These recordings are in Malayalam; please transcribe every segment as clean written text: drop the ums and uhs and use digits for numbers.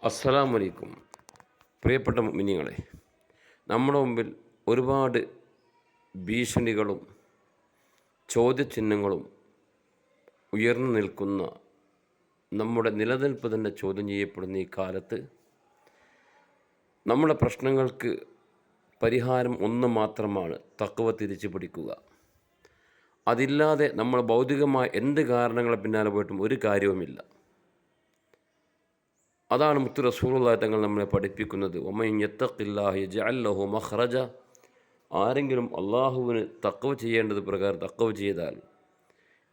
അസ്സലാമു അലൈക്കും. പ്രിയപ്പെട്ട മുഅ്മിനീങ്ങളെ, നമ്മുടെ മുമ്പിൽ ഒരുപാട് ഭീഷണികളും ചോദ്യചിഹ്നങ്ങളും ഉയർന്നു നിൽക്കുന്ന, നമ്മുടെ നിലനിൽപ്പ് തന്നെ ചോദ്യം ചെയ്യപ്പെടുന്ന ഈ കാലത്ത് നമ്മുടെ പ്രശ്നങ്ങൾക്ക് പരിഹാരം ഒന്ന് മാത്രമാണ്: തഖ്വ തിരിച്ചു പിടിക്കുക. അതില്ലാതെ നമ്മൾ ഭൗതികമായ എന്ത് കാരണങ്ങളെ പിന്നാലെ പോയിട്ടും ഒരു കാര്യവുമില്ല. അതാണ് മുത്ത് റസൂലുള്ളാഹി തങ്ങൾ നമ്മളെ പഠിപ്പിക്കുന്നത്. വമൻ യത്തഖില്ലാഹ യജ്അൽ ലഹു മഖ്റജ. ആരെങ്കിലും അള്ളാഹുവിന് തഖ്വ ചെയ്യേണ്ടത് പ്രകാരം തഖ്വ ചെയ്താൽ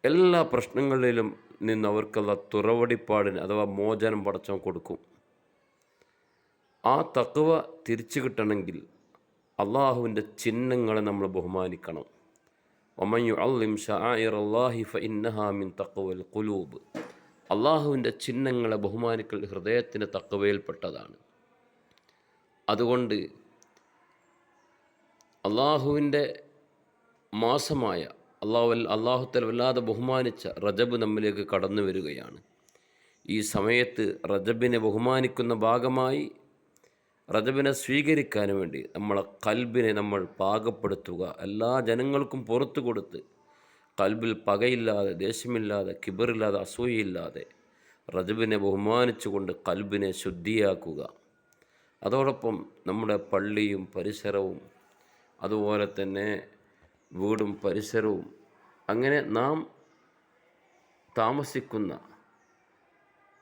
എല്ലാ പ്രശ്നങ്ങളിലും നിന്ന് അവർക്കുള്ള തുറവടിപ്പാടിന് അഥവാ മോചനം പടച്ചവൻ കൊടുക്കും. ആ തഖ്വ തിരിച്ചു കിട്ടണമെങ്കിൽ അള്ളാഹുവിൻ്റെ ചിഹ്നങ്ങളെ നമ്മൾ ബഹുമാനിക്കണം. വമൻ യുഅല്ലിം ശആഇറല്ലാഹി ഫഇന്നഹാ മിൻ തഖ്വൽ ഖുലൂബ്. അള്ളാഹുവിൻ്റെ ചിഹ്നങ്ങളെ ബഹുമാനിക്കൽ ഹൃദയത്തിന് തഖ്വയിൽപ്പെട്ടതാണ്. അതുകൊണ്ട് അള്ളാഹുവിൻ്റെ മാസമായ അള്ളാഹുത്തല വല്ലാതെ ബഹുമാനിച്ച റജബ് നമ്മിലേക്ക് കടന്നു വരികയാണ്. ഈ സമയത്ത് റജബിനെ ബഹുമാനിക്കുന്ന ഭാഗമായി റജബിനെ സ്വീകരിക്കാൻ വേണ്ടി നമ്മളെ കൽബിനെ നമ്മൾ പാകപ്പെടുത്തുക. എല്ലാ ജനങ്ങൾക്കും പുറത്തു കൊടുത്ത് കൽബിൽ പകയില്ലാതെ, ദേഷ്യമില്ലാതെ, കിബറില്ലാതെ, അസൂയയില്ലാതെ റജബിനെ ബഹുമാനിച്ചുകൊണ്ട് കൽബിനെ ശുദ്ധിയാക്കുക. അതോടൊപ്പം നമ്മുടെ പള്ളിയും പരിസരവും അതുപോലെ തന്നെ വീടും പരിസരവും അങ്ങനെ നാം താമസിക്കുന്ന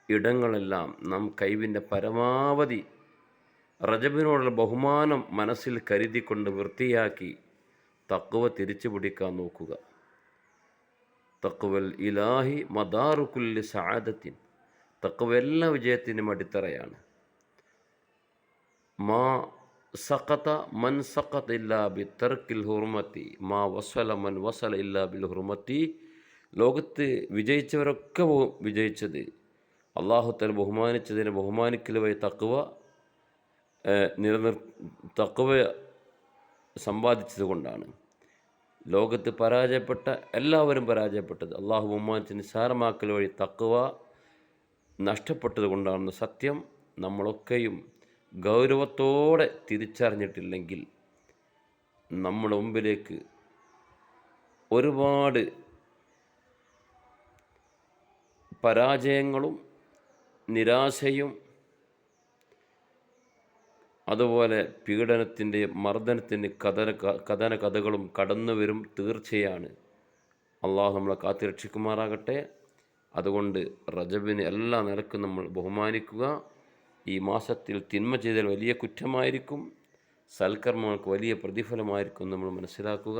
ഇടങ്ങളെല്ലാം നാം കഴിവിൻ്റെ പരമാവധി റജബിനോടുള്ള ബഹുമാനം മനസ്സിൽ കരുതിക്കൊണ്ട് വൃത്തിയാക്കി തഖ്വ തിരിച്ചു പിടിക്കാൻ നോക്കുക. തഖ്വൽ ഇലാഹി മദാറു കുല്ലി സഅദത്തിൻ. തഖ്വ എല്ലാ വിജയത്തിനും അടിത്തറയാണ്. മാ സഖത മൻ സഖത ഇല്ലാ ബി തർക്കിൽ ഹുർമത്തി മാ വസല മൻ വസല ഇല്ലാ ബിൽ ഹുർമത്തി. ലോകത്ത് വിജയിച്ചവരൊക്കെ വിജയിച്ചത് അള്ളാഹുത്തല ബഹുമാനിച്ചതിനെ ബഹുമാനിക്കൽ വഴി തഖ്വ സമ്പാദിച്ചത് കൊണ്ടാണ്. ലോകത്ത് പരാജയപ്പെട്ട എല്ലാവരും പരാജയപ്പെട്ടത് അള്ളാഹു ബഹുമാനിച്ച് നിസ്സാരമാക്കൽ വഴി തഖ്വ നഷ്ടപ്പെട്ടത് കൊണ്ടാണെന്ന് സത്യം നമ്മളൊക്കെയും ഗൗരവത്തോടെ തിരിച്ചറിഞ്ഞിട്ടില്ലെങ്കിൽ നമ്മുടെ മുമ്പിലേക്ക് ഒരുപാട് പരാജയങ്ങളും നിരാശയും അതുപോലെ പീഡനത്തിൻ്റെയും മർദ്ദനത്തിൻ്റെയും കഥന കഥകളും കടന്നു വരും തീർച്ചയാണ്. അള്ളാഹു നമ്മളെ കാത്തുരക്ഷിക്കുമാറാകട്ടെ. അതുകൊണ്ട് റജബിന് എല്ലാ നിലക്കും നമ്മൾ ബഹുമാനിക്കുക. ഈ മാസത്തിൽ തിന്മ ചെയ്താൽ വലിയ കുറ്റമായിരിക്കും, സൽക്കർമ്മങ്ങൾക്ക് വലിയ പ്രതിഫലമായിരിക്കും നമ്മൾ മനസ്സിലാക്കുക.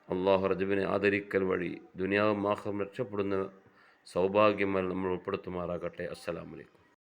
അള്ളാഹു റജബിനെ ആദരിക്കൽ വഴി ദുനിയാവും ആഖിറത്തും രക്ഷപ്പെടുന്ന സൗഭാഗ്യം നമ്മൾ ഉൾപ്പെടുത്തുമാറാകട്ടെ. അസ്സലാമു അലൈക്കും.